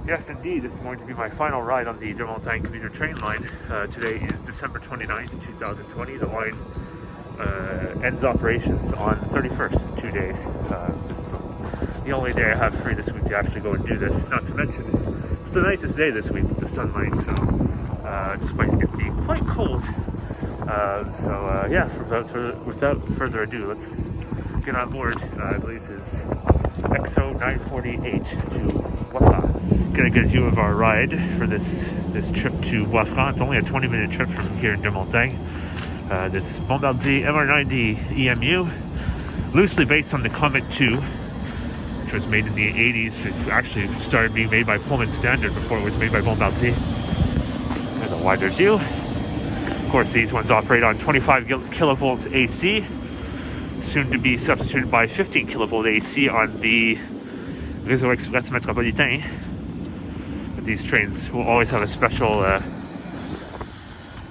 Yes, indeed, this is going to be my final ride on the Deux-Montagnes commuter train line. Today is December 29th, 2020. The line ends operations on the 31st in 2 days. This is the only day I have free this week to actually go and do this. Not to mention, it's the nicest day this week with the sunlight, so despite it being quite cold. Without further ado, let's get on board. I believe this is XO 948 to Bois-Franc. Get a good view of our ride for this trip to Bois-Franc. It's only a 20-minute trip from here in Deux-Montagnes. This Bombardier MR90 EMU, loosely based on the Comet 2, which was made in the 80s. It actually started being made by Pullman Standard before it was made by Bombardier. There's a wider view. Of course, these ones operate on 25 kilovolts AC, soon to be substituted by 15 kilovolt AC on the Réseau Express Métropolitain. But these trains will always have a special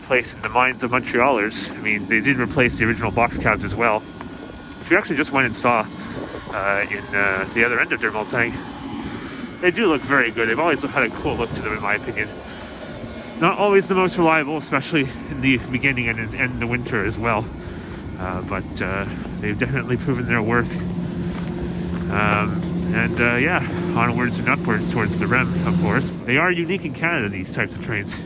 place in the minds of Montrealers. I mean, they did replace the original box cabs as well, which we actually just went and saw in the other end of Deux-Montagnes. They do look very good. They've always had a cool look to them, in my opinion. Not always the most reliable, especially in the beginning and in the winter as well. But they've definitely proven their worth. Onwards and upwards towards the REM, of course. They are unique in Canada, these types of trains.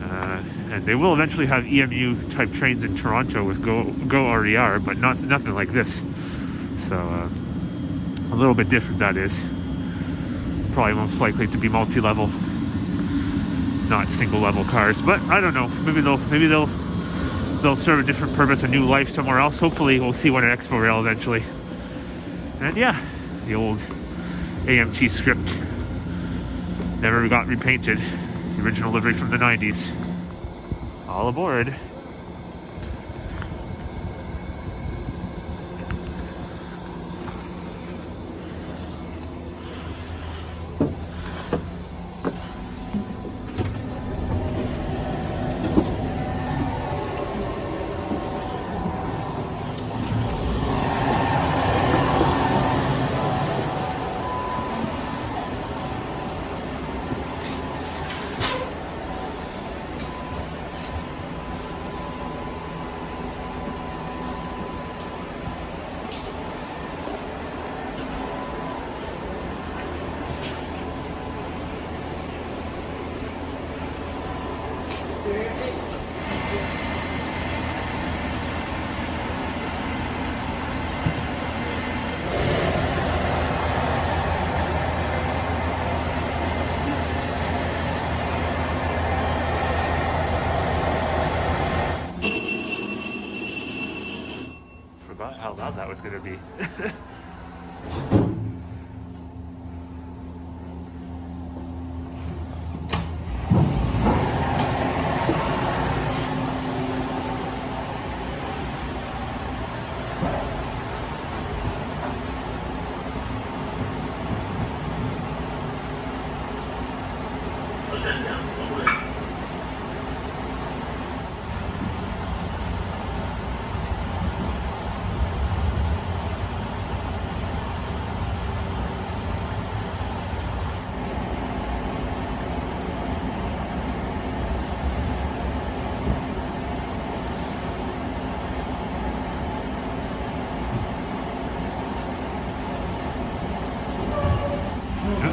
And they will eventually have EMU type trains in Toronto with Go RER, but nothing like this. So a little bit different, that is. Probably most likely to be multi-level, not single-level cars. But I don't know. Maybe they'll serve a different purpose, a new life somewhere else. Hopefully, we'll see one at Expo Rail eventually. And yeah, the old AMT script never got repainted. The original livery from the 90s. All aboard. Forgot how loud that was going to be.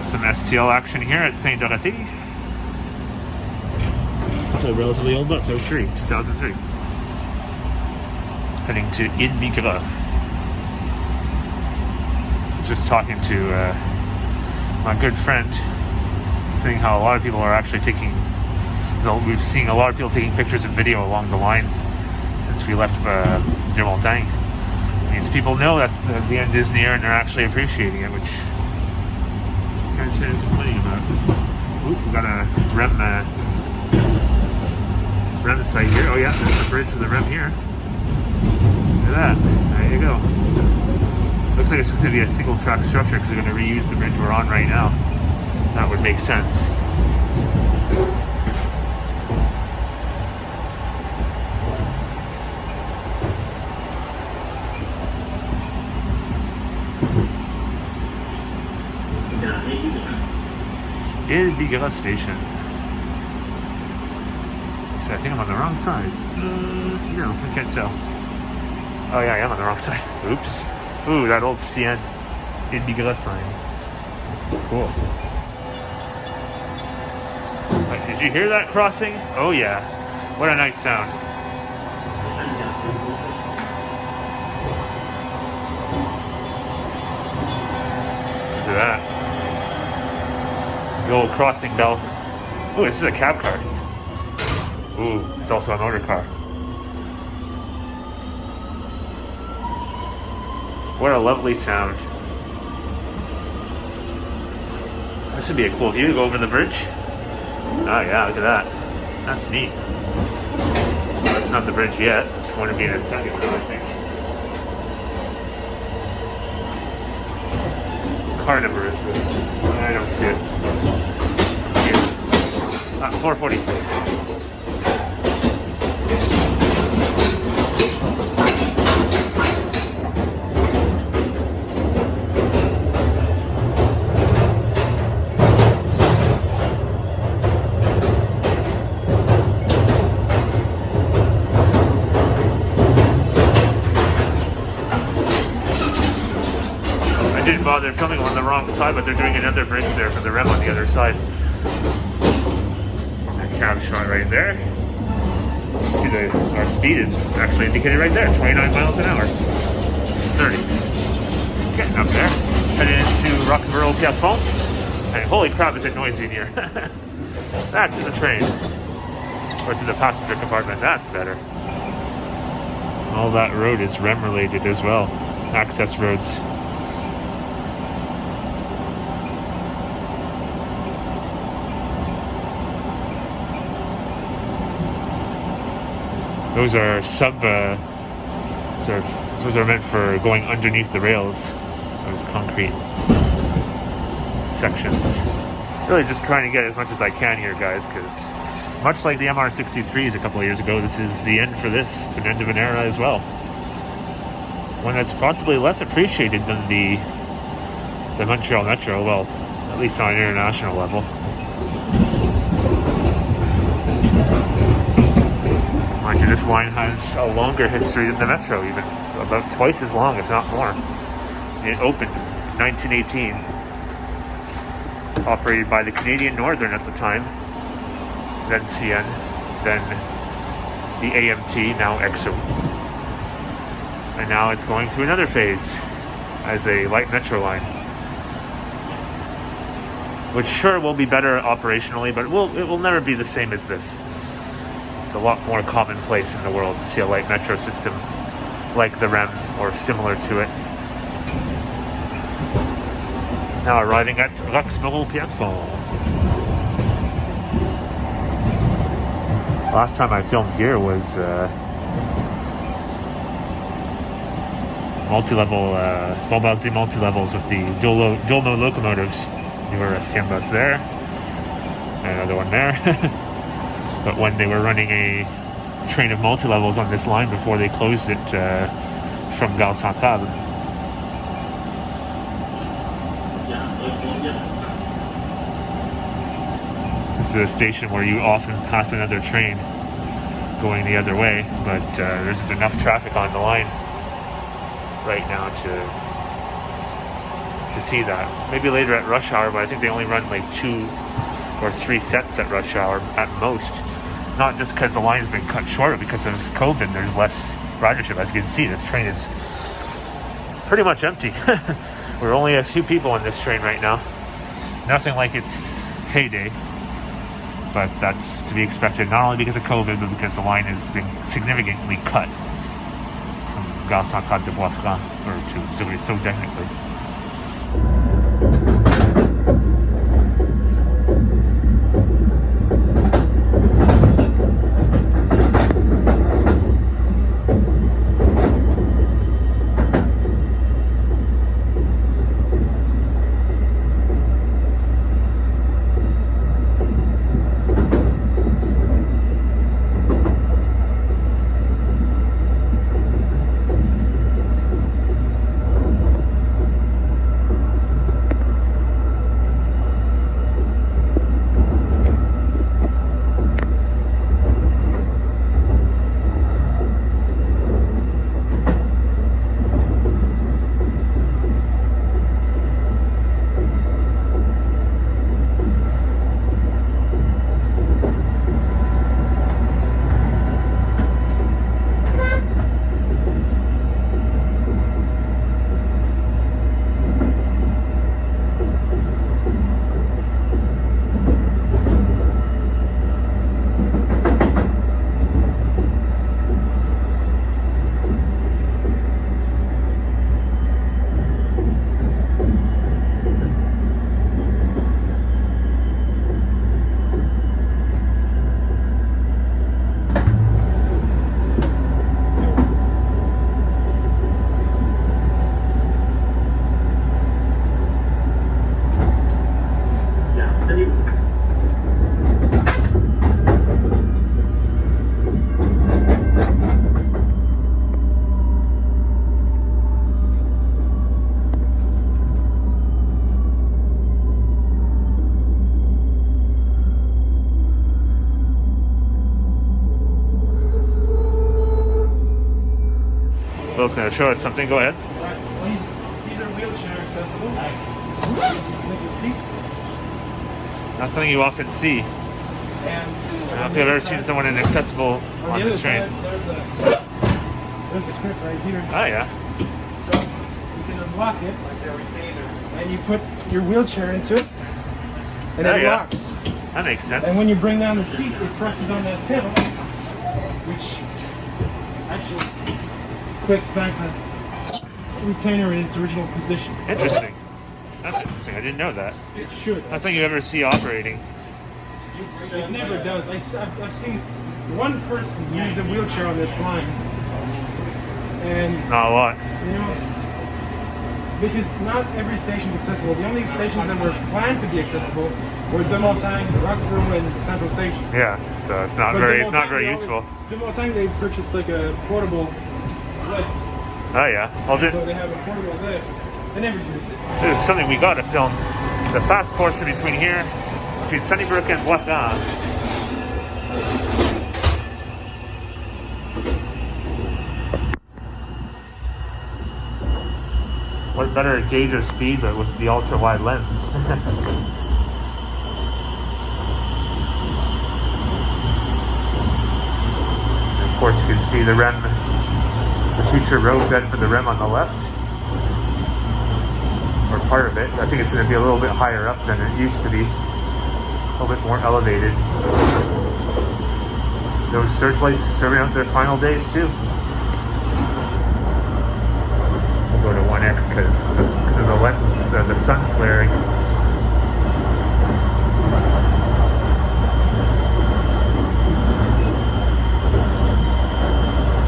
Some STL action here at Saint Dorothy. It's a relatively old bus, 2003. Heading to Invigra. Just talking to my good friend, seeing how a lot of people are actually we've seen a lot of people taking pictures and video along the line since we left Deux-Montagnes. It means people know that the end is near and they're actually appreciating it, which can't say anything complaining about. Ooh, we got a REM site here. Oh yeah, there's the bridge for the REM here. Look at that. There you go. Looks like it's just going to be a single track structure because they're going to reuse the bridge we're on right now. That would make sense. Gare Station. Actually, I think I'm on the wrong side. No, I can't tell. Oh yeah, I am on the wrong side. Oops. Ooh, that old CN Gare sign. Cool. But did you hear that crossing? Oh yeah. What a nice sound. Look at that. The old crossing bell. Ooh, this is a cab car. Ooh, it's also a motor car. What a lovely sound. This would be a cool view to go over the bridge. Oh yeah, look at that. That's neat. Well, that's not the bridge yet. It's going to be in a second now, I think. What car number is this? I don't see it. Here. 446. I didn't bother filming on the wrong side, but they're doing another bridge there for the REM on the other side. There's a cab shot right there. See, our speed is actually indicated right there, 29 miles an hour. 30. Getting up there. Headed into Roquebrune-Pierrefonds. And holy crap, is it noisy in here. Back to the train. Or to the passenger compartment, that's better. All that road is REM related as well. Access roads. Those are those are meant for going underneath the rails. Those concrete sections. Really just trying to get as much as I can here, guys, because much like the MR63s a couple of years ago, this is the end for this. It's an end of an era as well. One that's possibly less appreciated than the Montreal Metro, well, at least on an international level. Mind you, this line has a longer history than the Metro, even about twice as long, if not more. It opened in 1918, operated by the Canadian Northern at the time, then CN, then the AMT, now EXO. And now it's going through another phase as a light metro line, which sure will be better operationally, but it will never be the same as this. It's a lot more commonplace in the world to see a light metro system like the REM or similar to it. Now arriving at Roquebrune-Pierrefonds. Last time I filmed here was multi-level, Bombardier multi-levels with the Deux-Montagnes locomotives. Newer STM bus there, and another one there. But when they were running a train of multi-levels on this line before they closed it from Gare Centrale. This is a station where you often pass another train going the other way, but there isn't enough traffic on the line right now to see that. Maybe later at rush hour, but I think they only run like 2 or 3 sets at rush hour at most. Not just because the line's been cut short, but because of COVID, there's less ridership. As you can see, this train is pretty much empty. We're only a few people on this train right now. Nothing like its heyday, but that's to be expected, not only because of COVID, but because the line has been significantly cut from Gare Centrale de Bois-Franc, or to Zurich, so technically. Bill's going to show us something. Go ahead. Right. Well, these are wheelchair accessible. Like you see. Not something you often see. And I don't know if you've ever seen someone inaccessible on the this other train. side, there's a clip right here. Oh, yeah. So you can unlock it, and you put your wheelchair into it, and it locks. That makes sense. And when you bring down the seat, it presses on that pedal, which actually clicks back the retainer in its original position. Interesting. That's interesting. I didn't know that. It should. That's something you ever see operating. It never does. I've seen one person use a wheelchair on this line, and It's not a lot. you know, because not every station is accessible. The only stations that were planned to be accessible were Deux-Montagnes, Roxborough, and Central Station. Yeah, so it's not But very Deux-Montagnes, useful. Deux-Montagnes, they purchased like a portable lift, Oh yeah. Well, so they have a portable lift. They never use it. this is something we got to film. The fast portion between here, between Sunnybrook and Bois-Franc. What better gauge of speed, but with the ultra wide lens. And of course, you can see the REM, the future roadbed for the REM on the left, or part of it. I think it's going to be a little bit higher up than it used to be, a little bit more elevated. Those searchlights serving out their final days too. Go to 1x because of the lens, the sun flaring.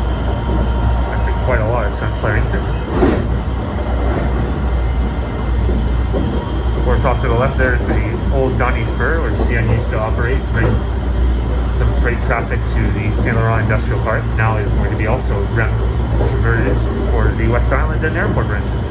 Actually, quite a lot of sun flaring. Of course, off to the left there is the old Donny Spur, where CN used to operate. Bring some freight traffic to the Saint Laurent Industrial Park. Now is going to be also converted for the West Island and airport branches.